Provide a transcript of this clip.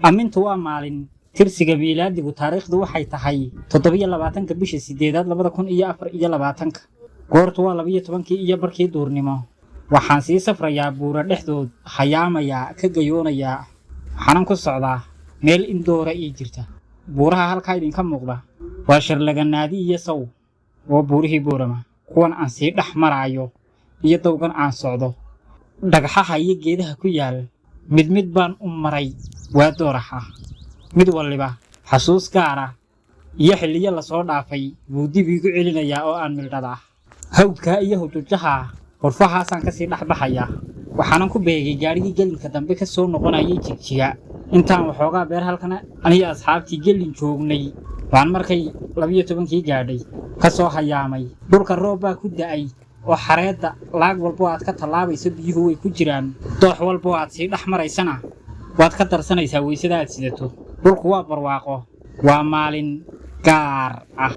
Amintu waa maalin tirsiga miilaadigu taariikhdu waxay tahay 27 bisha 8 2024 goortu waa 12 iyo barkii duurnimo waxaan sii safrayaa buura dhexdood hayaamaya ka gayoonaya waxaan ku socdaa meel indoora ii jirta buuraha halka idinka muuqda waa Sharlaganaadi iyo Saw oo buurihii Boorama kuwan aan sii dhex marayo iyo dawgan aan socdo dhagaxaha iyo geedaha ku yaal mid baan u maray waa dooraxa mid waliba xasuus gaar ah iyo xilliyo la soo dhaafay buu dib igu celinayaa oo aan mildhada hawdka iyo hutujaha qorfahaasaan ka sii dhaxbaxaya waxaan ku beegay gaarigii gelinka dambe ka soo noqonayay jigjiga intaan waxoogaa beer halkana aniga asxaabtii gelin joognay waan markay 12 gaadhay ka soo hayaamay dhulka roob baa ku da'ay oo xareeda laag walbo aad ka talaabayso biyuhu way ku jiraan doox walbo aad sii dhex maraysana waad ka darsanaysaa weysada aad sidato dhulku waa barwaaqo waa maalin gaar ah